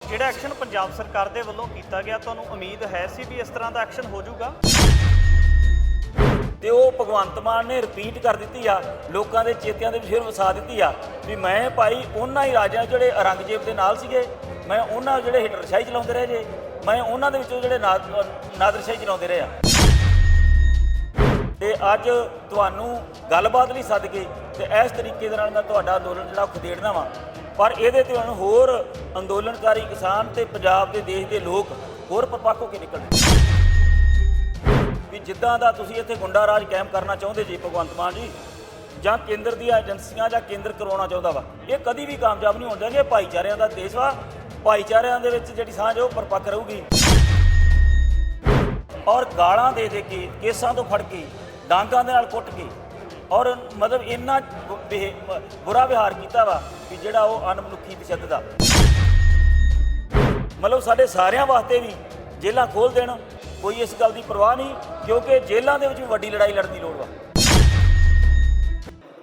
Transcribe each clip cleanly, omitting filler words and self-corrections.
ਜਿਹੜਾ ਐਕਸ਼ਨ ਪੰਜਾਬ ਸਰਕਾਰ ਦੇ ਵੱਲੋਂ ਕੀਤਾ ਗਿਆ, ਤੁਹਾਨੂੰ ਉਮੀਦ ਹੈ ਸੀ ਵੀ ਇਸ ਤਰ੍ਹਾਂ ਦਾ ਐਕਸ਼ਨ ਹੋ ਜਾਊਗਾ? ਤੇ ਉਹ ਭਗਵੰਤ ਮਾਨ ਨੇ ਰਿਪੀਟ ਕਰ ਦਿੱਤੀ ਆ, ਲੋਕਾਂ ਦੇ ਚੇਤਿਆਂ ਦੇ ਵਿੱਚ ਫਿਰ ਵਸਾ ਦਿੱਤੀ ਆ ਵੀ ਮੈਂ ਭਾਈ ਉਹਨਾਂ ਹੀ ਰਾਜਿਆਂ ਜਿਹੜੇ ਔਰੰਗਜ਼ੇਬ ਦੇ ਨਾਲ ਸੀਗੇ, ਮੈਂ ਉਹਨਾਂ ਜਿਹੜੇ ਹਿਟਲਰਸ਼ਾਹੀ ਚਲਾਉਂਦੇ ਰਹੇ ਜੇ, ਮੈਂ ਉਹਨਾਂ ਦੇ ਵਿੱਚੋਂ ਜਿਹੜੇ ਨਾਦਰਸ਼ਾਹੀ ਚਲਾਉਂਦੇ ਰਹੇ ਆ। ਤੇ ਅੱਜ ਤੁਹਾਨੂੰ ਗੱਲਬਾਤ ਲਈ ਸੱਦ ਕੇ ਤੇ ਇਸ ਤਰੀਕੇ ਦੇ ਨਾਲ ਮੈਂ ਤੁਹਾਡਾ ਅੰਦੋਲਨ ਜਿਹੜਾ ਖਦੇੜਨਾ ਵਾ, ਪਰ ਇਹਦੇ ਤੇ ਹੁਣ ਹੋਰ ਅੰਦੋਲਨਕਾਰੀ ਕਿਸਾਨ ਤੇ ਪੰਜਾਬ ਦੇ ਦੇਸ਼ ਦੇ ਲੋਕ ਹੋਰ ਪਰਪੱਕ ਹੋ ਕੇ ਨਿਕਲਣ ਵੀ ਜਿੱਦਾਂ ਦਾ ਤੁਸੀਂ ਇੱਥੇ ਗੁੰਡਾ ਰਾਜ ਕਾਇਮ ਕਰਨਾ ਚਾਹੁੰਦੇ ਜੀ ਭਗਵੰਤ ਮਾਨ ਜੀ, ਜਾਂ ਕੇਂਦਰ ਦੀਆਂ ਏਜੰਸੀਆਂ ਜਾਂ ਕੇਂਦਰ ਕਰਵਾਉਣਾ ਚਾਹੁੰਦਾ ਵਾ, ਇਹ ਕਦੀ ਵੀ ਕਾਮਯਾਬ ਨਹੀਂ ਹੋਣ ਦੇਣਗੇ। ਭਾਈਚਾਰਿਆਂ ਦਾ ਦੇਸ਼ ਵਾ, ਭਾਈਚਾਰਿਆਂ ਦੇ ਵਿੱਚ ਜਿਹੜੀ ਸਾਂਝ ਉਹ ਪਰਪੱਕ ਰਹੂਗੀ। ਔਰ ਗਾਲਾਂ ਦੇ ਕੇ, ਕੇਸਾਂ ਤੋਂ ਫੜ ਕੇ, ਡਾਂਗਾਂ ਦੇ ਨਾਲ ਕੁੱਟ ਕੇ, ਔਰ ਮਤਲਬ ਇੰਨਾ ਬੁਰਾ ਵਿਹਾਰ ਕੀਤਾ ਵਾ ਕਿ ਜਿਹੜਾ ਉਹ ਅਣਮਨੁੱਖੀ ਤਸ਼ੱਦਦ ਆ। ਮਤਲਬ ਸਾਡੇ ਸਾਰਿਆਂ ਵਾਸਤੇ ਵੀ ਜੇਲ੍ਹਾਂ ਖੋਲ੍ਹ ਦੇਣ, ਕੋਈ ਇਸ ਗੱਲ ਦੀ ਪਰਵਾਹ ਨਹੀਂ, ਕਿਉਂਕਿ ਜੇਲ੍ਹਾਂ ਦੇ ਵਿੱਚ ਵੀ ਵੱਡੀ ਲੜਾਈ ਲੜਨ ਦੀ ਲੋੜ ਵਾ।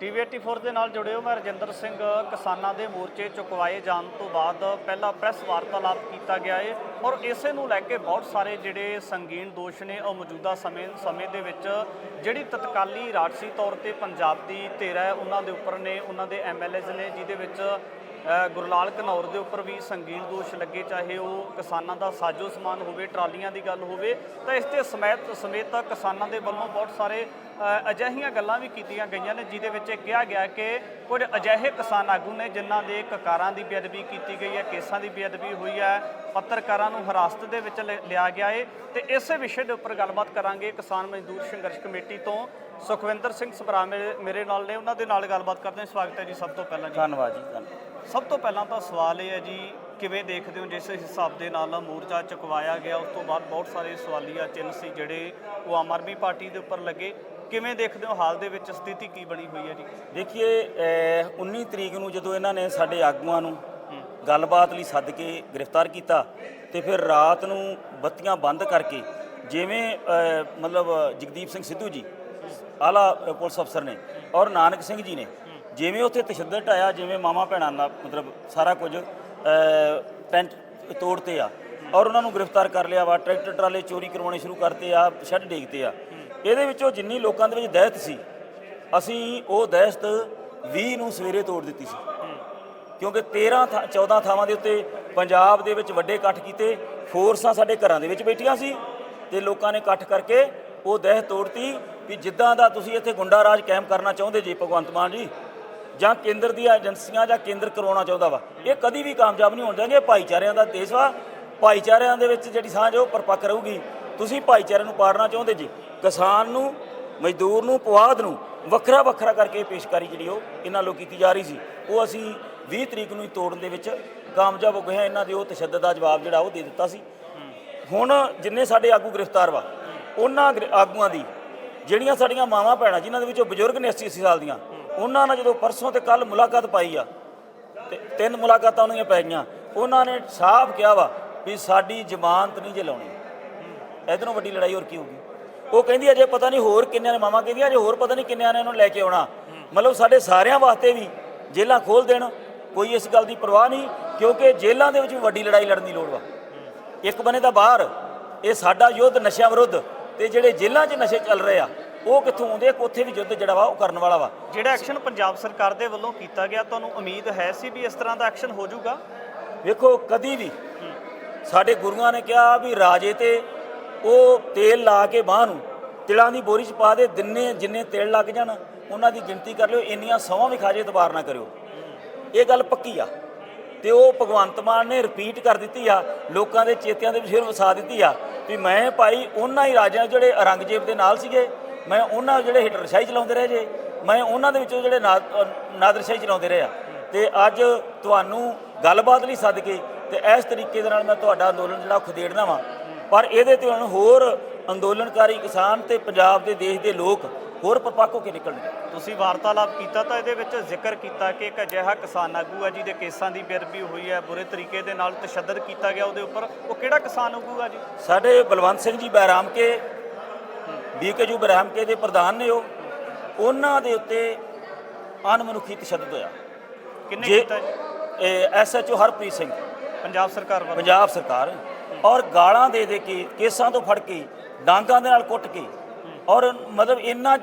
ਟੀਵੀ 84 ਦੇ ਨਾਲ ਜੁੜੇ ਹੋ, ਮੈਂ ਰਜਿੰਦਰ ਸਿੰਘ। ਕਿਸਾਨਾਂ ਦੇ ਮੋਰਚੇ ਚੁਕਵਾਏ ਜਾਣ ਤੋਂ ਬਾਅਦ ਪਹਿਲਾ ਪ੍ਰੈਸ ਵਾਰਤਾਲਾਪ ਕੀਤਾ ਗਿਆ ਹੈ ਔਰ ਇਸੇ ਨੂੰ ਲੈ ਕੇ ਬਹੁਤ ਸਾਰੇ ਜਿਹੜੇ ਸੰਗੀਨ ਦੋਸ਼ ਨੇ ਉਹ ਮੌਜੂਦਾ ਸਮੇਂ ਦੇ ਵਿੱਚ ਜਿਹੜੀ ਤਤਕਾਲੀ ਰਾਜਸੀ ਤੌਰ ਤੇ ਪੰਜਾਬ ਦੀ ਧਿਰ ਹੈ ਉਹਨਾਂ ਦੇ ਉੱਪਰ ਨੇ, ਉਹਨਾਂ ਦੇ ਐਮਐਲਏਜ਼ ਨੇ, ਜਿਹਦੇ ਵਿੱਚ ਗੁਰਲਾਲ ਘਨੌਰ ਦੇ ਉੱਪਰ ਵੀ ਸੰਗੀਨ ਦੋਸ਼ ਲੱਗੇ, ਚਾਹੇ ਉਹ ਕਿਸਾਨਾਂ ਦਾ ਸਾਜੋ ਸਮਾਨ ਹੋਵੇ, ਟਰਾਲੀਆਂ ਦੀ ਗੱਲ ਹੋਵੇ। ਤਾਂ ਇਸ ਦੇ ਸਮੇਤ ਕਿਸਾਨਾਂ ਦੇ ਵੱਲੋਂ ਬਹੁਤ ਸਾਰੇ ਅਜਿਹੀਆਂ ਗੱਲਾਂ ਵੀ ਕੀਤੀਆਂ ਗਈਆਂ ਨੇ, ਜਿਹਦੇ ਵਿੱਚ ਇਹ ਕਿਹਾ ਗਿਆ ਕਿ ਕੁਝ ਅਜਿਹੇ ਕਿਸਾਨ ਆਗੂ ਨੇ ਜਿਨ੍ਹਾਂ ਦੇ ਕਕਾਰਾਂ ਦੀ ਬੇਅਦਬੀ ਕੀਤੀ ਗਈ ਹੈ, ਕੇਸਾਂ ਦੀ ਬੇਅਦਬੀ ਹੋਈ ਹੈ, ਪੱਤਰਕਾਰਾਂ ਨੂੰ ਹਿਰਾਸਤ ਦੇ ਵਿੱਚ ਲਿਆ ਗਿਆ ਹੈ। ਤੇ ਇਸੇ ਵਿਸ਼ੇ ਦੇ ਉੱਪਰ ਗੱਲਬਾਤ ਕਰਾਂਗੇ। ਕਿਸਾਨ ਮਜ਼ਦੂਰ ਸੰਘਰਸ਼ ਕਮੇਟੀ ਤੋਂ ਸੁਖਵਿੰਦਰ ਸਿੰਘ ਸਭਰਾ ਮੇਰੇ ਨਾਲ ਨੇ, ਉਹਨਾਂ ਦੇ ਨਾਲ ਗੱਲਬਾਤ ਕਰਦੇ ਹਾਂ। ਸਵਾਗਤ ਹੈ ਜੀ ਸਭ ਤੋਂ ਪਹਿਲਾਂ। ਧੰਨਵਾਦ ਜੀ। ਧੰਨਵਾਦ। ਸਭ ਤੋਂ ਪਹਿਲਾਂ ਤਾਂ ਸਵਾਲ ਇਹ ਹੈ ਜੀ, ਕਿਵੇਂ ਦੇਖਦੇ ਹੋ ਜਿਸ ਹਿਸਾਬ ਦੇ ਨਾਲ ਮੋਰਚਾ ਚੁਕਵਾਇਆ ਗਿਆ, ਉਸ ਤੋਂ ਬਾਅਦ ਬਹੁਤ ਸਾਰੇ ਸਵਾਲੀਆ ਚਿੰਨ੍ਹ ਸੀ ਜਿਹੜੇ ਉਹ ਆਮ ਆਦਮੀ ਪਾਰਟੀ ਦੇ ਉੱਪਰ ਲੱਗੇ, ਕਿਵੇਂ ਦੇਖਦੇ ਹੋ ਹਾਲ ਦੇ ਵਿੱਚ ਸਥਿਤੀ ਕੀ ਬਣੀ ਹੋਈ ਹੈ ਜੀ? ਦੇਖੀਏ, 19 ਤਰੀਕ ਨੂੰ ਜਦੋਂ ਇਹਨਾਂ ਨੇ ਸਾਡੇ ਆਗੂਆਂ ਨੂੰ ਗੱਲਬਾਤ ਲਈ ਸੱਦ ਕੇ ਗ੍ਰਿਫਤਾਰ ਕੀਤਾ ਤੇ ਫਿਰ ਰਾਤ ਨੂੰ ਬੱਤੀਆਂ ਬੰਦ ਕਰਕੇ, ਜਿਵੇਂ ਮਤਲਬ ਜਗਦੀਪ ਸਿੰਘ ਸਿੱਧੂ ਜੀ ਆਲਾ ਪੁਲਿਸ ਅਫਸਰ ਨੇ ਔਰ ਨਾਨਕ ਸਿੰਘ ਜੀ ਨੇ ਜਿਵੇਂ ਉੱਥੇ ਤਸ਼ੱਦਦ ਢਾਇਆ, ਜਿਵੇਂ ਮਾਮਾ ਭੈਣਾਂ ਦਾ ਮਤਲਬ ਸਾਰਾ ਕੁਝ ਟੈਂਟ ਤੋੜਤੇ ਆ ਔਰ ਉਹਨਾਂ ਨੂੰ ਗ੍ਰਿਫਤਾਰ ਕਰ ਲਿਆ ਵਾ, ਟਰੈਕਟਰ ਟਰਾਲੇ ਚੋਰੀ ਕਰਵਾਉਣੇ ਸ਼ੁਰੂ ਕਰਤੇ ਆ, ਸ਼ੈੱਡ ਡੇਗਤੇ ਆ। ਇਹਦੇ ਵਿੱਚੋਂ ਜਿੰਨੀ ਲੋਕਾਂ ਦੇ ਵਿੱਚ ਦਹਿਸ਼ਤ ਸੀ, ਅਸੀਂ ਉਹ ਦਹਿਸ਼ਤ 20 ਨੂੰ ਸਵੇਰੇ ਤੋੜ ਦਿੱਤੀ ਸੀ, ਕਿਉਂਕਿ 14 ਥਾਵਾਂ ਦੇ ਉੱਤੇ ਪੰਜਾਬ ਦੇ ਵਿੱਚ ਵੱਡੇ ਇਕੱਠ ਕੀਤੇ, ਫੋਰਸਾਂ ਸਾਡੇ ਘਰਾਂ ਦੇ ਵਿੱਚ ਬੈਠੀਆਂ ਸੀ ਤੇ ਲੋਕਾਂ ਨੇ ਇਕੱਠ ਕਰਕੇ ਉਹ ਦਹਿਸ਼ਤ ਤੋੜਤੀ ਵੀ ਜਿੱਦਾਂ ਦਾ ਤੁਸੀਂ ਇੱਥੇ ਗੁੰਡਾ ਰਾਜ ਕਾਇਮ ਕਰਨਾ ਚਾਹੁੰਦੇ ਜੀ ਭਗਵੰਤ ਮਾਨ ਜੀ, ਜਾਂ ਕੇਂਦਰ ਦੀਆਂ ਏਜੰਸੀਆਂ ਜਾਂ ਕੇਂਦਰ ਕਰਵਾਉਣਾ ਚਾਹੁੰਦਾ ਵਾ, ਇਹ ਕਦੀ ਵੀ ਕਾਮਯਾਬ ਨਹੀਂ ਹੋਣ ਦੇਣਗੇ। ਭਾਈਚਾਰਿਆਂ ਦਾ ਦੇਸ਼ ਵਾ, ਭਾਈਚਾਰਿਆਂ ਦੇ ਵਿੱਚ ਜਿਹੜੀ ਸਾਂਝ ਉਹ ਪਰਪੱਕ ਰਹੂਗੀ। ਤੁਸੀਂ ਭਾਈਚਾਰੇ ਨੂੰ ਪਾੜਨਾ ਚਾਹੁੰਦੇ ਜੀ, ਕਿਸਾਨ ਨੂੰ, ਮਜ਼ਦੂਰ ਨੂੰ, ਪੁਆਧ ਨੂੰ ਵੱਖਰਾ ਵੱਖਰਾ ਕਰਕੇ ਪੇਸ਼ਕਾਰੀ ਜਿਹੜੀ ਉਹ ਇਹਨਾਂ ਵੱਲੋਂ ਕੀਤੀ ਜਾ ਰਹੀ ਸੀ, ਉਹ ਅਸੀਂ 20 ਤਰੀਕ ਨੂੰ ਹੀ ਤੋੜਨ ਦੇ ਵਿੱਚ ਕਾਮਯਾਬ ਹੋ ਗਏ ਹਾਂ। ਇਹਨਾਂ ਦੇ ਉਹ ਤਸ਼ੱਦਦ ਦਾ ਜਵਾਬ ਜਿਹੜਾ ਉਹ ਦੇ ਦਿੱਤਾ ਸੀ। ਹੁਣ ਜਿੰਨੇ ਸਾਡੇ ਆਗੂ ਗ੍ਰਿਫਤਾਰ ਵਾ, ਉਹਨਾਂ ਆਗੂਆਂ ਦੀ ਜਿਹੜੀਆਂ ਸਾਡੀਆਂ ਮਾਵਾਂ ਭੈਣਾਂ ਜਿਨ੍ਹਾਂ ਦੇ ਵਿੱਚੋਂ ਬਜ਼ੁਰਗ ਨੇ 80 ਸਾਲ ਦੀਆਂ, ਉਹਨਾਂ ਨਾਲ ਜਦੋਂ ਪਰਸੋਂ ਤੇ ਕੱਲ੍ਹ ਮੁਲਾਕਾਤ ਪਾਈ ਆ ਤੇ 3 ਮੁਲਾਕਾਤਾਂ ਉਹਨਾਂ ਦੀਆਂ ਪੈ ਗਈਆਂ, ਉਹਨਾਂ ਨੇ ਸਾਫ਼ ਕਿਹਾ ਵਾ ਵੀ ਸਾਡੀ ਜ਼ਮਾਨਤ ਨਹੀਂ ਜੇ ਲਾਉਣੀ। ਇੱਧਰੋਂ ਵੱਡੀ ਲੜਾਈ ਹੋਰ ਕੀ ਹੋਊਗੀ? ਉਹ ਕਹਿੰਦੀ ਅਜੇ ਪਤਾ ਨਹੀਂ ਹੋਰ ਕਿੰਨਿਆਂ ਨੇ, ਮਾਵਾਂ ਕਹਿੰਦੀਆਂ ਅਜੇ ਹੋਰ ਪਤਾ ਨਹੀਂ ਕਿੰਨਿਆਂ ਨੇ ਇਹਨੂੰ ਲੈ ਕੇ ਆਉਣਾ। ਮਤਲਬ ਸਾਡੇ ਸਾਰਿਆਂ ਵਾਸਤੇ ਵੀ ਜੇਲ੍ਹਾਂ ਖੋਲ੍ਹ ਦੇਣ, ਕੋਈ ਇਸ ਗੱਲ ਦੀ ਪਰਵਾਹ ਨਹੀਂ, ਕਿਉਂਕਿ ਜੇਲ੍ਹਾਂ ਦੇ ਵਿੱਚ ਵੀ ਵੱਡੀ ਲੜਾਈ ਲੜਨ ਦੀ ਲੋੜ ਵਾ। ਇੱਕ ਬੰਨੇ ਤਾਂ ਬਾਹਰ ਇਹ ਸਾਡਾ ਯੁੱਧ ਨਸ਼ਿਆਂ ਵਿਰੁੱਧ, ਤੇ ਜਿਹੜੇ ਜੇਲ੍ਹਾਂ 'ਚ ਨਸ਼ੇ ਚੱਲ ਰਹੇ ਆ ਉਹ ਕਿੱਥੋਂ ਆਉਂਦੇ, ਉੱਥੇ ਵੀ ਯੁੱਧ ਜਿਹੜਾ ਵਾ ਉਹ ਕਰਨ ਵਾਲਾ ਵਾ। ਜਿਹੜਾ ਐਕਸ਼ਨ ਪੰਜਾਬ ਸਰਕਾਰ ਦੇ ਵੱਲੋਂ ਕੀਤਾ ਗਿਆ, ਤੁਹਾਨੂੰ ਉਮੀਦ ਹੈ ਸੀ ਵੀ ਇਸ ਤਰ੍ਹਾਂ ਦਾ ਐਕਸ਼ਨ ਹੋ ਜਾਊਗਾ? ਵੇਖੋ, ਕਦੀ ਵੀ ਸਾਡੇ ਗੁਰੂਆਂ ਨੇ ਕਿਹਾ ਵੀ ਰਾਜੇ ਤੇ ਉਹ ਤੇਲ ਲਾ ਕੇ ਬਾਂਹ ਨੂੰ ਤਿਲਾਂ ਦੀ ਬੋਰੀ 'ਚ ਪਾ ਦੇ, ਜਿੰਨੇ ਤੇਲ ਲੱਗ ਜਾਣ ਉਹਨਾਂ ਦੀ ਗਿਣਤੀ ਕਰ ਲਿਓ, ਇੰਨੀਆਂ ਸਹੁੰ ਵੀ ਖਾ ਜੇ ਇਤਬਾਰ ਨਾ ਕਰਿਓ। ਇਹ ਗੱਲ ਪੱਕੀ ਆ ਤੇ ਉਹ ਭਗਵੰਤ ਮਾਨ ਨੇ ਰਿਪੀਟ ਕਰ ਦਿੱਤੀ ਆ, ਲੋਕਾਂ ਦੇ ਚੇਤਿਆਂ ਦੇ ਵਿੱਚ ਫਿਰ ਵਸਾ ਦਿੱਤੀ ਆ ਵੀ ਮੈਂ ਭਾਈ ਉਹਨਾਂ ਹੀ ਰਾਜਿਆਂ ਜਿਹੜੇ ਔਰੰਗਜ਼ੇਬ ਦੇ ਨਾਲ ਸੀਗੇ, ਮੈਂ ਉਹਨਾਂ ਜਿਹੜੇ ਹਿਟਲਰਸ਼ਾਹੀ ਚਲਾਉਂਦੇ ਰਹੇ ਜੇ, ਮੈਂ ਉਹਨਾਂ ਦੇ ਵਿੱਚੋਂ ਜਿਹੜੇ ਨਾਦਰਸ਼ਾਹੀ ਚਲਾਉਂਦੇ ਰਹੇ ਆ। ਤੇ ਅੱਜ ਤੁਹਾਨੂੰ ਗੱਲਬਾਤ ਲਈ ਸੱਦ ਕੇ ਤੇ ਇਸ ਤਰੀਕੇ ਦੇ ਨਾਲ ਮੈਂ ਤੁਹਾਡਾ ਅੰਦੋਲਨ ਜਿਹੜਾ ਖਦੇੜਨਾ ਵਾ, ਪਰ ਇਹਦੇ ਤੇ ਹੁਣ ਹੋਰ ਅੰਦੋਲਨਕਾਰੀ ਕਿਸਾਨ ਤੇ ਪੰਜਾਬ ਦੇ ਦੇਸ਼ ਦੇ ਲੋਕ ਹੋਰ ਪਰਪੱਕ ਹੋ ਕੇ ਨਿਕਲਣਗੇ। ਤੁਸੀਂ ਵਾਰਤਾਲਾਪ ਕੀਤਾ ਤਾਂ ਇਹਦੇ ਵਿੱਚ ਜ਼ਿਕਰ ਕੀਤਾ ਕਿ ਇੱਕ ਅਜਿਹਾ ਕਿਸਾਨ ਆਗੂ ਹੈ ਜਿਹਦੇ ਕੇਸਾਂ ਦੀ ਬੇਅਦਬੀ ਹੋਈ ਹੈ, ਬੁਰੇ ਤਰੀਕੇ ਦੇ ਨਾਲ ਤਸ਼ੱਦਦ ਕੀਤਾ ਗਿਆ ਉਹਦੇ ਉੱਪਰ, ਉਹ ਕਿਹੜਾ ਕਿਸਾਨ ਆਗੂ ਆ ਜੀ? ਸਾਡੇ ਬਲਵੰਤ ਸਿੰਘ ਜੀ ਬਹਿਰਾਮ ਕੇ, BKU ਬਹਿਰਾਮ ਕੇ ਦੇ ਪ੍ਰਧਾਨ ਨੇ, ਉਹਨਾਂ ਦੇ ਉੱਤੇ ਅਣਮਨੁੱਖੀ ਤਸ਼ੱਦਦ ਹੋਇਆ। ਕਿੰਨੇ ਕੀਤਾ ਜੀ? SHO ਹਰਪ੍ਰੀਤ ਸਿੰਘ ਪੰਜਾਬ ਸਰਕਾਰ ਵੱਲੋਂ ਪੰਜਾਬ ਸਰਕਾਰ, ਔਰ ਗਾਲਾਂ ਦੇ ਦੇ ਕੇ, ਕੇਸਾਂ ਤੋਂ ਫੜ ਕੇ, ਡਾਂਗਾਂ ਦੇ ਨਾਲ ਕੁੱਟ ਕੇ, ਔਰ ਮਤਲਬ ਇੰਨਾ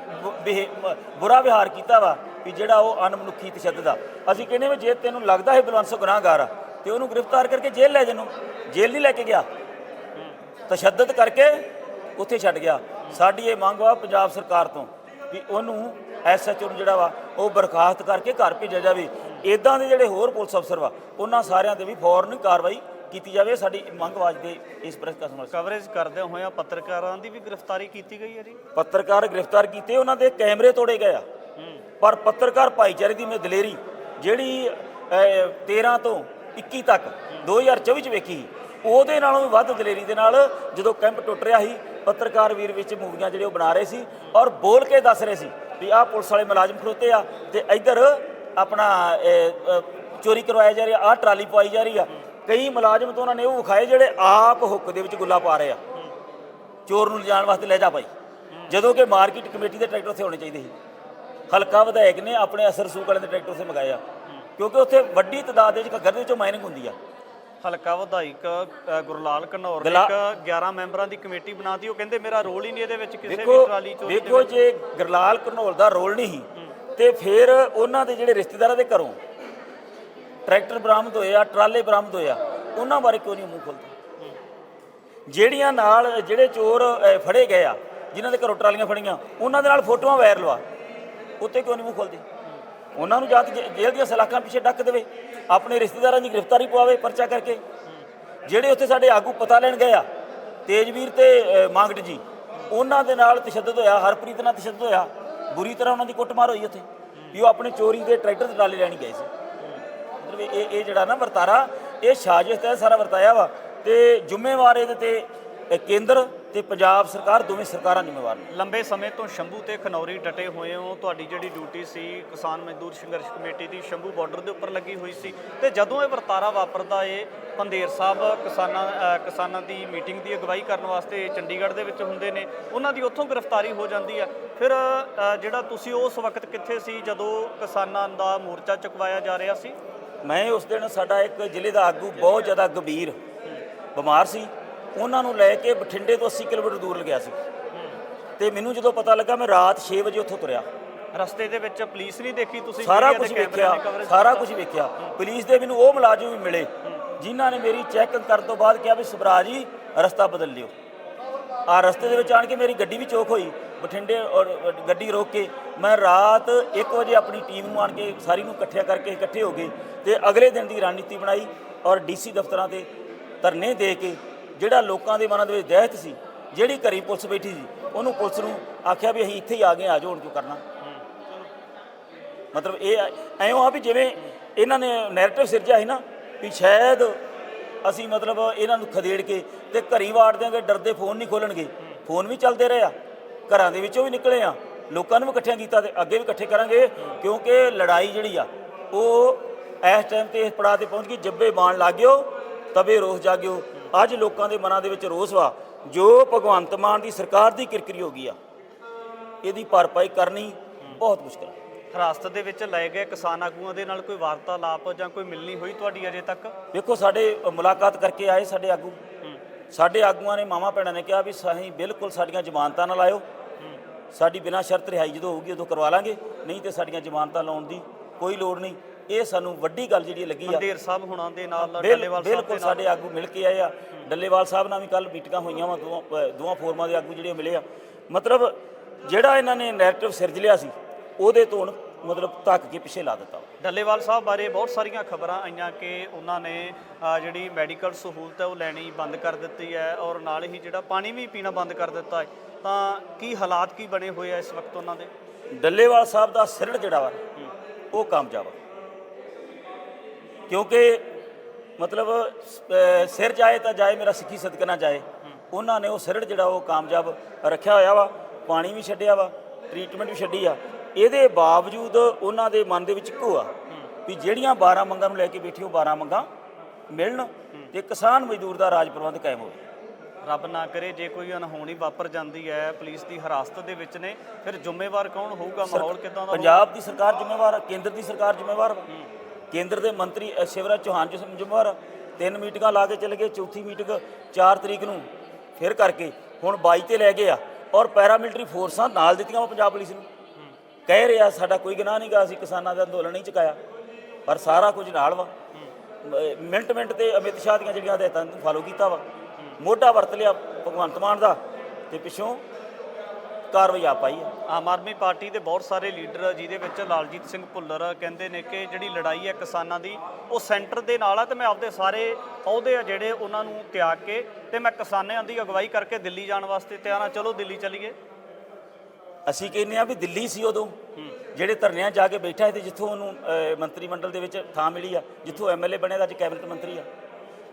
ਬੁਰਾ ਵਿਹਾਰ ਕੀਤਾ ਵਾ ਵੀ ਜਿਹੜਾ ਉਹ ਅਣਮਨੁੱਖੀ ਤਸ਼ੱਦਦ ਆ। ਅਸੀਂ ਕਹਿੰਦੇ ਵੀ ਜੇ ਤੈਨੂੰ ਲੱਗਦਾ ਹੈ ਬਲਵੰਤ ਗੁਨਾਹਗਾਰ ਆ ਤੇ ਉਹਨੂੰ ਗ੍ਰਿਫਤਾਰ ਕਰਕੇ ਜੇਲ੍ਹ ਲੈ ਜਾਨੂੰ, ਜੇਲ੍ਹ ਨਹੀਂ ਲੈ ਕੇ ਗਿਆ, ਤਸ਼ੱਦਦ ਕਰਕੇ ਉੱਥੇ ਛੱਡ ਗਿਆ। ਸਾਡੀ ਇਹ ਮੰਗ ਵਾ ਪੰਜਾਬ ਸਰਕਾਰ ਤੋਂ ਵੀ ਉਹਨੂੰ ਐਸਐਚਓ ਨੂੰ ਜਿਹੜਾ ਵਾ ਉਹ ਬਰਖਾਸਤ ਕਰਕੇ ਘਰ ਭੇਜਿਆ ਜਾਵੇ। ਇਦਾਂ ਦੇ ਜਿਹੜੇ ਹੋਰ ਪੁਲਿਸ ਅਫਸਰ ਵਾ ਉਹਨਾਂ ਸਾਰਿਆਂ ਤੇ ਵੀ ਫੌਰਨ ਕਾਰਵਾਈ ਕੀਤੀ ਜਾਵੇ। ਸਾਡੀ ਮੰਗ ਵਾਜਦੇ ਇਸ ਪ੍ਰੈਸ ਕਾਨਫਰੰਸ ਕਵਰੇਜ ਕਰਦੇ ਹੋਏ ਪੱਤਰਕਾਰਾਂ ਦੀ ਵੀ ਗ੍ਰਿਫਤਾਰੀ ਕੀਤੀ ਗਈ ਹੈ ਜੀ। ਪੱਤਰਕਾਰ ਗ੍ਰਿਫਤਾਰ ਕੀਤੇ, ਉਹਨਾਂ ਦੇ ਕੈਮਰੇ ਤੋੜੇ ਗਏ ਆ, ਪਰ ਪੱਤਰਕਾਰ ਭਾਈਚਾਰੇ ਦੀ ਮੈਂ ਦਲੇਰੀ ਜਿਹੜੀ 13 ਤੋਂ 21 ਤੱਕ 2024 ਚ ਵੇਖੀ, ਉਹਦੇ ਨਾਲੋਂ ਵੀ ਵੱਧ ਦਲੇਰੀ ਦੇ ਨਾਲ ਜਦੋਂ ਕੈਂਪ ਟੁੱਟ ਰਿਹਾ ਸੀ, ਪੱਤਰਕਾਰ ਵੀਰ ਵਿੱਚ ਮੂਵੀਆਂ ਜਿਹੜੇ ਉਹ ਬਣਾ ਰਹੇ ਸੀ ਔਰ ਬੋਲ ਕੇ ਦੱਸ ਰਹੇ ਸੀ ਵੀ ਆਹ ਪੁਲਿਸ ਵਾਲੇ ਮੁਲਾਜ਼ਮ ਖਲੋਤੇ ਆ ਤੇ ਇੱਧਰ ਆਪਣਾ ਚੋਰੀ ਕਰਵਾਇਆ ਜਾ ਰਿਹਾ, ਆਹ ਟਰਾਲੀ ਪਵਾਈ ਜਾ ਰਹੀ ਆ। ਕਈ ਮੁਲਾਜ਼ਮ ਤੋਂ ਉਹਨਾਂ ਨੇ ਉਹ ਵਿਖਾਏ ਜਿਹੜੇ ਆਪ ਹੁੱਕ ਦੇ ਵਿੱਚ ਗੁੱਲਾ ਪਾ ਰਹੇ ਆ, ਚੋਰ ਨੂੰ ਲਿਜਾਣ ਵਾਸਤੇ ਲੈ ਜਾ ਭਾਈ, ਜਦੋਂ ਕਿ ਮਾਰਕੀਟ ਕਮੇਟੀ ਦੇ ਟਰੈਕਟਰ ਉੱਥੇ ਹੋਣੇ ਚਾਹੀਦੇ ਸੀ। ਹਲਕਾ ਵਿਧਾਇਕ ਨੇ ਆਪਣੇ ਅਸਰ ਸੂਕ ਵਾਲੇ ਦੇ ਟਰੈਕਟਰ ਉੱਥੇ ਮੰਗਾਏ ਆ, ਕਿਉਂਕਿ ਉੱਥੇ ਵੱਡੀ ਤਾਦਾਦ ਦੇ ਵਿੱਚ ਘੱਗਰ ਦੇ ਵਿੱਚੋਂ ਮਾਈਨਿੰਗ ਹੁੰਦੀ ਆ। ਹਲਕਾ ਵਿਧਾਇਕ ਗੁਰਲਾਲ ਘਨੌਰ ਨੇ ਇੱਕ 11 ਮੈਂਬਰਾਂ ਦੀ ਕਮੇਟੀ ਬਣਾਤੀ, ਉਹ ਕਹਿੰਦੇ ਮੇਰਾ ਰੋਲ ਹੀ ਨਹੀਂ ਇਹਦੇ ਵਿੱਚ ਕਿਸੇ ਵੀ ਟਰਾਲੀ ਚੋਰੀ ਦੇ ਵੇਖੋ ਜੇ ਗੁਰਲਾਲ ਘਨੌਰ ਦਾ ਰੋਲ ਨਹੀਂ ਤੇ ਫਿਰ ਉਹਨਾਂ ਦੇ ਜਿਹੜੇ ਰਿਸ਼ਤੇਦਾਰਾਂ ਦੇ ਘਰੋਂ ਟਰੈਕਟਰ ਬਰਾਮਦ ਹੋਏ ਆ, ਟਰਾਲੇ ਬਰਾਮਦ ਹੋਏ ਆ, ਉਹਨਾਂ ਬਾਰੇ ਕਿਉਂ ਨਹੀਂ ਮੂੰਹ ਖੋਲ੍ਹਦੇ? ਜਿਹੜੀਆਂ ਨਾਲ ਜਿਹੜੇ ਚੋਰ ਫੜੇ ਗਏ ਆ, ਜਿਨ੍ਹਾਂ ਦੇ ਘਰੋਂ ਟਰਾਲੀਆਂ ਫੜੀਆਂ, ਉਹਨਾਂ ਦੇ ਨਾਲ ਫੋਟੋਆਂ ਵਾਇਰਲ ਵਾ, ਉੱਤੇ ਕਿਉਂ ਨਹੀਂ ਮੂੰਹ ਖੋਲ੍ਹਦੇ? ਉਹਨਾਂ ਨੂੰ ਜਾਂ ਜੇਲ੍ਹ ਦੀਆਂ ਸਲਾਖਾਂ ਪਿੱਛੇ ਡੱਕ ਦੇਵੇ, ਆਪਣੇ ਰਿਸ਼ਤੇਦਾਰਾਂ ਦੀ ਗ੍ਰਿਫਤਾਰੀ ਪਵਾਵੇ ਪਰਚਾ ਕਰਕੇ। ਜਿਹੜੇ ਉੱਥੇ ਸਾਡੇ ਆਗੂ ਪਤਾ ਲੈਣ ਗਏ ਆ, ਤੇਜਵੀਰ ਤੇ ਮਾਂਗਟ ਜੀ, ਉਹਨਾਂ ਦੇ ਨਾਲ ਤਸ਼ੱਦਦ ਹੋਇਆ, ਹਰਪ੍ਰੀਤ ਨਾਲ ਤਸ਼ੱਦਦ ਹੋਇਆ, ਬੁਰੀ ਤਰ੍ਹਾਂ ਉਹਨਾਂ ਦੀ ਕੁੱਟਮਾਰ ਹੋਈ ਉੱਥੇ ਵੀ ਉਹ ਆਪਣੇ ਚੋਰੀ ਦੇ ਟਰੈਕਟਰ ਤੇ ਟਰਾਲੇ ਲੈਣ ਗਏ ਸੀ। ਮਤਲਬ ਇਹ ਜਿਹੜਾ ਨਾ ਵਰਤਾਰਾ, ਇਹ ਸਾਜ਼ਿਸ਼ ਤਹਿਤ ਸਾਰਾ ਵਰਤਾਇਆ ਵਾ ਤੇ ਜ਼ਿੰਮੇਵਾਰ ਇਹਦੇ ਤੇ ਕੇਂਦਰ ਤੇ ਪੰਜਾਬ ਸਰਕਾਰ, ਦੋਵੇਂ ਸਰਕਾਰਾਂ ਜ਼ਿੰਮੇਵਾਰ ਨੇ। ਲੰਬੇ ਸਮੇਂ ਤੋਂ ਸ਼ੰਭੂ ਤੇ ਖਨੌਰੀ ਡਟੇ ਹੋਏ ਹੋ, ਤੁਹਾਡੀ ਜਿਹੜੀ ਡਿਊਟੀ ਸੀ ਕਿਸਾਨ ਮਜ਼ਦੂਰ ਸੰਘਰਸ਼ ਕਮੇਟੀ ਦੀ ਸ਼ੰਭੂ ਬਾਰਡਰ ਦੇ ਉੱਪਰ ਲੱਗੀ ਹੋਈ ਸੀ, ਤੇ ਜਦੋਂ ਇਹ ਵਰਤਾਰਾ ਵਾਪਰਦਾ ਏ, ਪੰਧੇਰ ਸਾਹਿਬ ਕਿਸਾਨਾਂ ਦੀ ਮੀਟਿੰਗ ਦੀ ਅਗਵਾਈ ਕਰਨ ਵਾਸਤੇ ਚੰਡੀਗੜ੍ਹ ਦੇ ਵਿੱਚ ਹੁੰਦੇ ਨੇ, ਉਹਨਾਂ ਦੀ ਉੱਥੋਂ ਗ੍ਰਿਫਤਾਰੀ ਹੋ ਜਾਂਦੀ ਹੈ। ਫਿਰ ਜਿਹੜਾ ਤੁਸੀਂ ਉਸ ਵਕਤ ਕਿੱਥੇ ਸੀ ਜਦੋਂ ਕਿਸਾਨਾਂ ਦਾ ਮੋਰਚਾ ਚੁਕਵਾਇਆ ਜਾ ਰਿਹਾ ਸੀ? ਮੈਂ ਉਸ ਦਿਨ, ਸਾਡਾ ਇੱਕ ਜ਼ਿਲ੍ਹੇ ਦਾ ਆਗੂ ਬਹੁਤ ਜ਼ਿਆਦਾ ਗੰਭੀਰ ਬਿਮਾਰ ਸੀ, ਉਹਨਾਂ ਨੂੰ ਲੈ ਕੇ ਬਠਿੰਡੇ ਤੋਂ 80 ਕਿਲੋਮੀਟਰ ਦੂਰ ਲੱਗਿਆ ਸੀ ਤੇ ਮੈਨੂੰ ਜਦੋਂ ਪਤਾ ਲੱਗਾ, ਮੈਂ ਰਾਤ 6 ਵਜੇ ਉੱਥੋਂ ਤੁਰਿਆ। ਰਸਤੇ ਦੇ ਵਿੱਚ ਪੁਲਿਸ ਨਹੀਂ ਦੇਖੀ ਤੁਸੀਂ? ਸਾਰਾ ਕੁਝ ਵੇਖਿਆ, ਸਾਰਾ ਕੁਝ ਵੇਖਿਆ। ਪੁਲਿਸ ਦੇ ਮੈਨੂੰ ਉਹ ਮੁਲਾਜ਼ਮ ਵੀ ਮਿਲੇ ਜਿਨ੍ਹਾਂ ਨੇ ਮੇਰੀ ਚੈੱਕ ਕਰਨ ਤੋਂ ਬਾਅਦ ਕਿਹਾ ਵੀ ਸੁਭਰਾ ਜੀ ਰਸਤਾ ਬਦਲ ਲਿਓ। ਆ ਰਸਤੇ ਦੇ ਵਿੱਚ ਆਣ ਕੇ ਮੇਰੀ ਗੱਡੀ ਵੀ ਚੋਕ ਹੋਈ ਬਠਿੰਡੇ, ਔਰ ਗੱਡੀ ਰੋਕ ਕੇ ਮੈਂ ਰਾਤ 1 ਵਜੇ ਆਪਣੀ ਟੀਮ ਨੂੰ ਆਣ ਕੇ ਸਾਰੀ ਨੂੰ ਇਕੱਠੇ ਹੋ ਗਏ ਤੇ ਅਗਲੇ ਦਿਨ ਦੀ ਰਣਨੀਤੀ ਬਣਾਈ ਔਰ ਡੀਸੀ ਦਫ਼ਤਰਾਂ ਤੇ ਧਰਨੇ ਦੇ ਕੇ ਜਿਹੜਾ ਲੋਕਾਂ ਦੇ ਮਨਾਂ ਦੇ ਵਿੱਚ ਦਹਿਸ਼ਤ ਸੀ, ਜਿਹੜੀ ਘਰੀ ਪੁਲਿਸ ਬੈਠੀ ਸੀ, ਉਹਨੂੰ ਪੁਲਿਸ ਨੂੰ ਆਖਿਆ ਵੀ ਅਸੀਂ ਇੱਥੇ ਹੀ ਆ ਗਏ, ਆ ਜਾਓ ਹੁਣ ਕਿਉਂ ਕਰਨਾ। ਮਤਲਬ ਇਹ ਐਂ ਆ ਵੀ ਜਿਵੇਂ ਇਹਨਾਂ ਨੇ ਨੈਰੇਟਿਵ ਸਿਰਜਿਆ ਸੀ ਨਾ ਵੀ ਸ਼ਾਇਦ ਅਸੀਂ ਮਤਲਬ ਇਹਨਾਂ ਨੂੰ ਖਦੇੜ ਕੇ ਤੇ ਘਰੀ ਵਾੜ ਦਿਆਂਗੇ, ਡਰਦੇ ਫੋਨ ਨਹੀਂ ਖੋਲਣਗੇ। ਫੋਨ ਵੀ ਚੱਲਦੇ ਰਹੇ ਆ, ਘਰਾਂ ਦੇ ਵਿੱਚੋਂ ਵੀ ਨਿਕਲੇ ਆ, ਲੋਕਾਂ ਨੂੰ ਵੀ ਇਕੱਠਿਆਂ ਕੀਤਾ ਤੇ ਅੱਗੇ ਵੀ ਇਕੱਠੇ ਕਰਾਂਗੇ, ਕਿਉਂਕਿ ਲੜਾਈ ਜਿਹੜੀ ਆ ਉਹ ਇਸ ਟਾਈਮ ਤੇ ਇਸ ਪੜਾਅ ਤੇ ਪਹੁੰਚ ਗਈ। ਜੱਬੇ ਬਾਣ ਲੱਗ ਗਿਓ ਤਵੇ ਰੋਸ ਜਾਗਿਓ। ਅੱਜ ਲੋਕਾਂ ਦੇ ਮਨਾਂ ਦੇ ਵਿੱਚ ਰੋਸ ਵਾ, ਜੋ ਭਗਵੰਤ ਮਾਨ ਦੀ ਸਰਕਾਰ ਦੀ ਕਿਰਕਰੀ ਹੋ ਗਈ ਆ, ਇਹਦੀ ਭਰਪਾਈ ਕਰਨੀ ਬਹੁਤ ਮੁਸ਼ਕਿਲ ਹੈ। ਹਿਰਾਸਤ ਦੇ ਵਿੱਚ ਲਏ ਗਏ ਕਿਸਾਨ ਆਗੂਆਂ ਦੇ ਨਾਲ ਕੋਈ ਵਾਰਤਾਲਾਪ ਜਾਂ ਕੋਈ ਮਿਲਣੀ ਹੋਈ ਤੁਹਾਡੀ ਅਜੇ ਤੱਕ? ਵੇਖੋ, ਸਾਡੇ ਮੁਲਾਕਾਤ ਕਰਕੇ ਆਏ ਸਾਡੇ ਆਗੂ, ਸਾਡੇ ਆਗੂਆਂ ਨੇ, ਮਾਵਾਂ ਭੈਣਾਂ ਨੇ ਕਿਹਾ ਵੀ ਅਸੀਂ ਬਿਲਕੁਲ ਸਾਡੀਆਂ ਜ਼ਮਾਨਤਾਂ ਨਾਲ ਆਇਓ, ਸਾਡੀ ਬਿਨਾਂ ਸ਼ਰਤ ਰਿਹਾਈ ਜਦੋਂ ਹੋਊਗੀ ਉਦੋਂ ਕਰਵਾ ਲਾਂਗੇ, ਨਹੀਂ ਤੇ ਸਾਡੀਆਂ ਜ਼ਮਾਨਤਾਂ ਲਾਉਣ ਦੀ ਕੋਈ ਲੋੜ ਨਹੀਂ। ਇਹ ਸਾਨੂੰ ਵੱਡੀ ਗੱਲ ਜਿਹੜੀ ਲੱਗੀ ਆ। ਪੰਧੇਰ ਸਾਹਿਬ ਹੁਣਾਂ ਦੇ ਨਾਲ, ਡੱਲੇਵਾਲ ਸਾਹਿਬ ਬਿਲਕੁਲ ਸਾਡੇ ਆਗੂ ਮਿਲ ਕੇ ਆਏ ਆ। ਡੱਲੇਵਾਲ ਸਾਹਿਬ ਨਾਲ ਵੀ ਕੱਲ ਮੀਟਿੰਗਾਂ ਹੋਈਆਂ ਵਾ, ਦੋਵਾਂ ਫੋਰਮਾਂ ਦੇ ਆਗੂ ਜਿਹੜੇ ਮਿਲੇ ਆ। ਮਤਲਬ ਜਿਹੜਾ ਇਹਨਾਂ ਨੇ ਨੈਰੇਟਿਵ ਸਿਰਜ ਲਿਆ ਸੀ, ਉਹਦੇ ਤੋਂ ਮਤਲਬ ਧੱਕ ਕੇ ਪਿੱਛੇ ਲਾ ਦਿੱਤਾ। ਡੱਲੇਵਾਲ ਸਾਹਿਬ ਬਾਰੇ ਬਹੁਤ ਸਾਰੀਆਂ ਖਬਰਾਂ ਆਈਆਂ ਕਿ ਉਹਨਾਂ ਨੇ ਜਿਹੜੀ ਮੈਡੀਕਲ ਸਹੂਲਤ ਹੈ ਉਹ ਲੈਣੀ ਬੰਦ ਕਰ ਦਿੱਤੀ ਹੈ ਔਰ ਨਾਲ ਹੀ ਜਿਹੜਾ ਪਾਣੀ ਵੀ ਪੀਣਾ ਬੰਦ ਕਰ ਦਿੱਤਾ ਹੈ। ਤਾਂ ਕੀ ਹਾਲਾਤ ਕੀ ਬਣੇ ਹੋਏ ਆ ਇਸ ਵਕਤ ਉਹਨਾਂ ਦੇ? ਡੱਲੇਵਾਲ ਸਾਹਿਬ ਦਾ ਸਿਰੜ ਜਿਹੜਾ ਵਾ ਉਹ ਕਾਮਯਾਬ ਆ, ਕਿਉਂਕਿ ਮਤਲਬ ਸਿਰ ਜਾਏ ਤਾਂ ਜਾਏ, ਮੇਰਾ ਸਿੱਖੀ ਸਦਕਾ ਨਾ ਜਾਏ। ਉਹਨਾਂ ਨੇ ਉਹ ਸਿਰੜ ਜਿਹੜਾ ਉਹ ਕਾਮਯਾਬ ਰੱਖਿਆ ਹੋਇਆ ਵਾ, ਪਾਣੀ ਵੀ ਛੱਡਿਆ ਵਾ, ਟ੍ਰੀਟਮੈਂਟ ਵੀ ਛੱਡੀ ਆ। ਇਹਦੇ ਬਾਵਜੂਦ ਉਹਨਾਂ ਦੇ ਮਨ ਦੇ ਵਿੱਚ ਇੱਕੋ ਆ ਵੀ ਜਿਹੜੀਆਂ 12 ਮੰਗਾਂ ਨੂੰ ਲੈ ਕੇ ਬੈਠੇ ਉਹ 12 ਮੰਗਾਂ ਮਿਲਣ ਤੇ ਕਿਸਾਨ ਮਜ਼ਦੂਰ ਦਾ ਰਾਜ ਪ੍ਰਬੰਧ ਕਾਇਮ ਹੋਵੇ। ਰੱਬ ਨਾ ਕਰੇ ਜੇ ਕੋਈ ਅਣਹੋਣੀ ਵਾਪਰ ਜਾਂਦੀ ਹੈ, ਪੁਲਿਸ ਦੀ ਹਿਰਾਸਤ ਦੇ ਵਿੱਚ ਨੇ, ਫਿਰ ਜ਼ਿੰਮੇਵਾਰ ਕੌਣ ਹੋਊਗਾ? ਮਾਹੌਲ ਕਿੱਦਾਂ ਦਾ? ਪੰਜਾਬ ਦੀ ਸਰਕਾਰ ਜ਼ਿੰਮੇਵਾਰ ਆ, ਕੇਂਦਰ ਦੀ ਸਰਕਾਰ ਜ਼ਿੰਮੇਵਾਰ, ਕੇਂਦਰ ਦੇ ਮੰਤਰੀ ਸ਼ਿਵਰਾਜ ਚੌਹਾਨ ਜ਼ਿੰਮੇਵਾਰ, 3 ਮੀਟਿੰਗਾਂ ਲਾ ਕੇ ਚਲੇ ਗਏ, ਚੌਥੀ ਮੀਟਿੰਗ 4 ਤਰੀਕ ਨੂੰ ਫਿਰ ਕਰਕੇ ਹੁਣ 22 ਤੇ ਲੈ ਗਏ ਆ, ਔਰ ਪੈਰਾਮਿਲਟਰੀ ਫੋਰਸਾਂ ਨਾਲ ਦਿੱਤੀਆਂ ਵਾ ਪੰਜਾਬ ਪੁਲਿਸ ਨੂੰ। ਕਹਿ ਰਿਹਾ ਸਾਡਾ ਕੋਈ ਗੁਨਾਹ ਨਹੀਂ ਗਾ, ਅਸੀਂ ਕਿਸਾਨਾਂ ਦਾ ਅੰਦੋਲਨ ਨਹੀਂ ਚੁਕਾਇਆ, ਪਰ ਸਾਰਾ ਕੁਝ ਨਾਲ ਵਾ। ਮਿੰਟ ਮਿੰਟ ਤੇ ਅਮਿਤ ਸ਼ਾਹ ਦੀਆਂ ਜਿਹੜੀਆਂ ਹਦਾਇਤਾਂ ਨੂੰ ਫਾਲੋ ਕੀਤਾ ਵਾ, ਮੋਢਾ ਵਰਤ ਲਿਆ ਭਗਵੰਤ ਮਾਨ ਦਾ, ਤੇ ਪਿੱਛੋਂ ਕਾਰਵਾਈ ਆ ਪਾਈ ਆ। ਆਮ ਆਦਮੀ ਪਾਰਟੀ ਦੇ ਬਹੁਤ ਸਾਰੇ ਲੀਡਰ, ਜਿਹਦੇ ਵਿੱਚ ਲਾਲਜੀਤ ਸਿੰਘ ਭੁੱਲਰ, ਕਹਿੰਦੇ ਨੇ ਕਿ ਜਿਹੜੀ ਲੜਾਈ ਹੈ ਕਿਸਾਨਾਂ ਦੀ ਉਹ ਸੈਂਟਰ ਦੇ ਨਾਲ ਆ, ਤੇ ਮੈਂ ਆਪਦੇ ਸਾਰੇ ਅਹੁਦੇ ਆ ਜਿਹੜੇ ਉਹਨਾਂ ਨੂੰ ਤਿਆਗ ਕੇ ਤੇ ਮੈਂ ਕਿਸਾਨਾਂ ਦੀ ਅਗਵਾਈ ਕਰਕੇ ਦਿੱਲੀ ਜਾਣ ਵਾਸਤੇ ਤਿਆਰ ਹਾਂ, ਚਲੋ ਦਿੱਲੀ ਚੱਲੀਏ। ਅਸੀਂ ਕਹਿੰਦੇ ਆ ਵੀ ਦਿੱਲੀ ਸੀ ਉਦੋਂ ਜਿਹੜੇ ਧਰਨਿਆਂ ਜਾ ਕੇ ਬੈਠਾ ਤੇ ਜਿੱਥੋਂ ਉਹਨੂੰ ਮੰਤਰੀ ਮੰਡਲ ਦੇ ਵਿੱਚ ਥਾਂ ਮਿਲੀ ਆ, ਜਿੱਥੋਂ ਐਮਐਲਏ ਬਣਿਆ ਤਾਂ ਅੱਜ ਕੈਬਨਿਟ ਮੰਤਰੀ ਆ।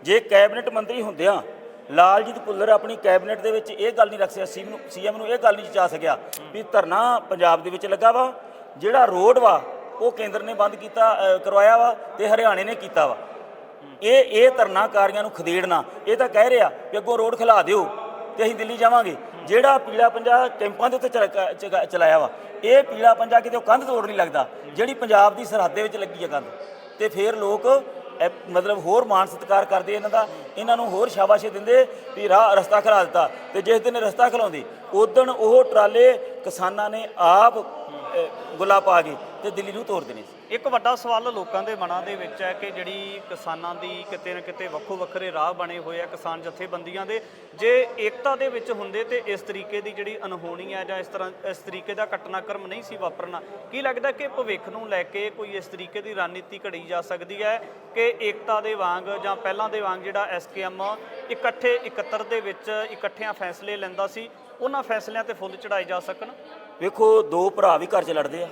ਜੇ ਕੈਬਨਿਟ ਮੰਤਰੀ ਹੁੰਦਿਆਂ ਲਾਲਜੀਤ ਭੁੱਲਰ ਆਪਣੀ ਕੈਬਨਿਟ ਦੇ ਵਿੱਚ ਇਹ ਗੱਲ ਨਹੀਂ ਰੱਖ ਸਕਿਆ, ਸੀਐਮ ਨੂੰ ਇਹ ਗੱਲ ਨਹੀਂ ਜਚਾ ਸਕਿਆ ਵੀ ਧਰਨਾ ਪੰਜਾਬ ਦੇ ਵਿੱਚ ਲੱਗਾ ਵਾ, ਜਿਹੜਾ ਰੋਡ ਵਾ ਉਹ ਕੇਂਦਰ ਨੇ ਬੰਦ ਕੀਤਾ ਕਰਵਾਇਆ ਵਾ ਤੇ ਹਰਿਆਣੇ ਨੇ ਕੀਤਾ ਵਾ। ਇਹ ਧਰਨਾਕਾਰੀਆਂ ਨੂੰ ਖਦੇੜਨਾ, ਇਹ ਤਾਂ ਕਹਿ ਰਿਹਾ ਵੀ ਅੱਗੋਂ ਰੋਡ ਖਿਲਾ ਦਿਓ ਤੇ ਅਸੀਂ ਦਿੱਲੀ ਜਾਵਾਂਗੇ। ਜਿਹੜਾ ਪੀਲਾ ਪੰਜਾ ਕੈਂਪਾਂ ਦੇ ਉੱਤੇ ਚਲਾਇਆ ਵਾ, ਇਹ ਪੀਲਾ ਪੰਜਾ ਕਿਤੇ ਉਹ ਕੰਧ ਤੋੜ ਨਹੀਂ ਲੱਗਦਾ ਜਿਹੜੀ ਪੰਜਾਬ ਦੀ ਸਰਹੱਦ ਦੇ ਵਿੱਚ ਲੱਗੀ ਆ ਕੰਧ, ਤੇ ਫਿਰ ਲੋਕ ਮਤਲਬ ਹੋਰ ਮਾਣ ਸਤਿਕਾਰ ਕਰਦੇ ਇਹਨਾਂ ਨੂੰ ਹੋਰ ਸ਼ਾਬਾਸ਼ੀ ਦਿੰਦੇ ਵੀ ਰਸਤਾ ਖਿਲਾ ਦਿੱਤਾ। ਤੇ ਜਿਸ ਦਿਨ ਰਸਤਾ ਖਿਲਾਉਂਦੇ ਉਦਣ ਉਹ ਟਰਾਲੇ ਕਿਸਾਨਾਂ ਨੇ ਆਪ ਗੁੱਲਾ ਪਾ ਕੇ ਤੇ ਦਿੱਲੀ ਨੂੰ ਤੋਰ ਦੇਣੇ ਸੀ। ਇੱਕ ਵੱਡਾ ਸਵਾਲ ਲੋਕਾਂ ਦੇ ਮਨਾਂ ਦੇ ਵਿੱਚ ਹੈ ਕਿ ਜਿਹੜੀ ਕਿਸਾਨਾਂ ਦੀ ਕਿਤੇ ਨਾ ਕਿਤੇ ਵੱਖੋ ਵੱਖਰੇ ਰਾਹ ਬਣੇ ਹੋਏ ਆ ਕਿਸਾਨ ਜਥੇਬੰਦੀਆਂ ਦੇ, ਜੇ ਏਕਤਾ ਦੇ ਵਿੱਚ ਹੁੰਦੇ ਤੇ ਇਸ ਤਰੀਕੇ ਦੀ ਜਿਹੜੀ ਅਣਹੋਣੀ ਹੈ ਜਾਂ ਇਸ ਤਰੀਕੇ ਦਾ ਘਟਨਾਕ੍ਰਮ ਨਹੀਂ ਸੀ ਵਾਪਰਨਾ। ਕੀ ਲੱਗਦਾ ਕਿ ਭਵਿੱਖ ਨੂੰ ਲੈ ਕੇ ਕੋਈ ਇਸ ਤਰੀਕੇ ਦੀ ਰਣਨੀਤੀ ਘੜੀ ਜਾ ਸਕਦੀ ਹੈ ਕਿ ਏਕਤਾ ਦੇ ਵਾਂਗ ਜਾਂ ਪਹਿਲਾਂ ਦੇ ਵਾਂਗ ਜਿਹੜਾ ਐਸਕੇਐਮ ਇਕੱਤਰ ਦੇ ਵਿੱਚ ਇਕੱਠਿਆਂ ਫੈਸਲੇ ਲੈਂਦਾ ਸੀ, ਉਹਨਾਂ ਫੈਸਲਿਆਂ ਤੇ ਫੁੱਲ ਚੜਾਏ ਜਾ ਸਕਣ? ਵੇਖੋ, ਦੋ ਭਰਾ ਵੀ ਘਰ 'ਚ ਲੜਦੇ ਆ,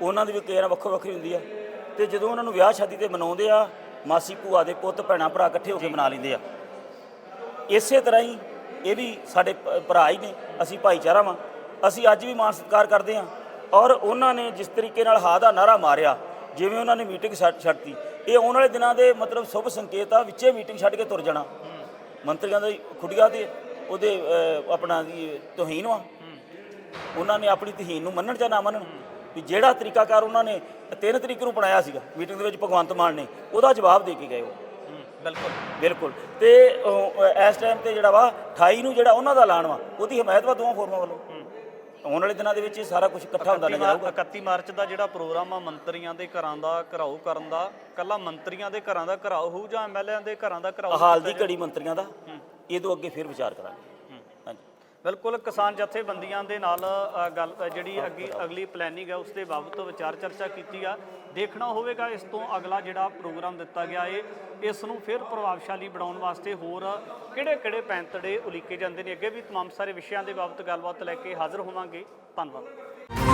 ਉਹਨਾਂ ਦੀ ਵੀ ਕੇਰਾਂ ਵੱਖੋ ਵੱਖਰੀ ਹੁੰਦੀ ਆ, ਤੇ ਜਦੋਂ ਉਹਨਾਂ ਨੂੰ ਵਿਆਹ ਸ਼ਾਦੀ ਤੇ ਮਨਾਉਂਦੇ ਆ, ਮਾਸੀ ਭੂਆ ਦੇ ਪੁੱਤ ਭੈਣਾਂ ਭਰਾ ਇਕੱਠੇ ਹੋ ਕੇ ਮਨਾ ਲੈਂਦੇ ਆ। ਇਸੇ ਤਰ੍ਹਾਂ ਹੀ ਇਹ ਵੀ ਸਾਡੇ ਭਰਾ ਹੀ ਨੇ, ਅਸੀਂ ਭਾਈਚਾਰਾ ਵਾਂ, ਅਸੀਂ ਅੱਜ ਵੀ ਮਾਣ ਸਤਿਕਾਰ ਕਰਦੇ ਹਾਂ। ਔਰ ਉਹਨਾਂ ਨੇ ਜਿਸ ਤਰੀਕੇ ਨਾਲ ਹਾਂ ਦਾ ਨਾਅਰਾ ਮਾਰਿਆ, ਜਿਵੇਂ ਉਹਨਾਂ ਨੇ ਮੀਟਿੰਗ ਛੱਡਤੀ, ਇਹ ਆਉਣ ਵਾਲੇ ਦਿਨਾਂ ਦੇ ਮਤਲਬ ਸ਼ੁਭ ਸੰਕੇਤ ਆ। ਵਿੱਚੇ ਮੀਟਿੰਗ ਛੱਡ ਕੇ ਤੁਰ ਜਾਣਾ, ਮੰਤਰੀਆਂ ਦੀ ਖੁੱਡੀਆਂ ਤੇ ਉਹਦੇ ਆਪਣਾ ਦੀ ਤੋਹੀਨ ਵਾ। ਉਹਨਾਂ ਨੇ ਆਪਣੀ ਤੋਹੀਨ ਨੂੰ ਮੰਨਣ ਜਾਂ ਨਾ ਮੰਨਣ, ਵੀ ਜਿਹੜਾ ਤਰੀਕਾਕਾਰ ਉਹਨਾਂ ਨੇ 3 ਤਰੀਕ ਨੂੰ ਬਣਾਇਆ ਸੀਗਾ ਮੀਟਿੰਗ ਦੇ ਵਿੱਚ ਭਗਵੰਤ ਮਾਨ ਨੇ, ਉਹਦਾ ਜਵਾਬ ਦੇ ਕੇ ਗਏ ਉਹ। ਬਿਲਕੁਲ। ਤੇ ਇਸ ਟਾਈਮ ਤੇ ਜਿਹੜਾ ਵਾ 28 ਨੂੰ ਜਿਹੜਾ ਉਹਨਾਂ ਦਾ ਐਲਾਨ ਵਾ, ਉਹਦੀ ਹਮਾਇਤ ਵਾ ਦੋਵਾਂ ਫੋਰਮਾਂ ਵੱਲੋਂ। ਆਉਣ ਵਾਲੇ ਦਿਨਾਂ ਦੇ ਵਿੱਚ ਇਹ ਸਾਰਾ ਕੁਝ ਇਕੱਠਾ ਹੁੰਦਾ ਨਜ਼ਰ ਆਊਗਾ। 31 ਮਾਰਚ ਦਾ ਜਿਹੜਾ ਪ੍ਰੋਗਰਾਮ ਆ ਮੰਤਰੀਆਂ ਦੇ ਘਰਾਂ ਦਾ ਘਿਰਾਓ ਕਰਨ ਦਾ, ਕੱਲਾ ਮੰਤਰੀਆਂ ਦੇ ਘਰਾਂ ਦਾ ਘਿਰਾਓ ਹੋਊ ਜਾਂ ਐਮਐਲਏਆਂ ਦੇ ਘਰਾਂ ਦਾ ਘਿਰਾਓ? ਹਾਲ ਦੀ ਘੜੀ ਮੰਤਰੀਆਂ ਦਾ, ਇਹਦੋਂ ਅੱਗੇ ਫਿਰ ਵਿਚਾਰ ਕਰਾਂਗੇ। ਬਿਲਕੁਲ, ਕਿਸਾਨ ਜਥੇਬੰਦੀਆਂ ਦੇ ਨਾਲ ਗੱਲ ਜਿਹੜੀ ਅਗਲੀ ਪਲੈਨਿੰਗ ਹੈ ਉਸ ਦੇ ਬਾਬਤ ਵਿਚਾਰ ਚਰਚਾ ਕੀਤੀ ਆ। ਦੇਖਣਾ ਹੋਵੇਗਾ ਇਸ ਤੋਂ ਅਗਲਾ ਜਿਹੜਾ ਪ੍ਰੋਗਰਾਮ ਦਿੱਤਾ ਗਿਆ ਹੈ, ਇਸ ਨੂੰ ਫਿਰ ਪ੍ਰਭਾਵਸ਼ਾਲੀ ਬਣਾਉਣ ਵਾਸਤੇ ਹੋਰ ਕਿਹੜੇ ਪੈਂਤੜੇ ਉਲੀਕੇ ਜਾਂਦੇ ਨੇ। ਅੱਗੇ ਵੀ ਤਮਾਮ ਸਾਰੇ ਵਿਸ਼ਿਆਂ ਦੇ ਬਾਬਤ ਗੱਲਬਾਤ ਲੈ ਕੇ ਹਾਜ਼ਰ ਹੋਵਾਂਗੇ। ਧੰਨਵਾਦ।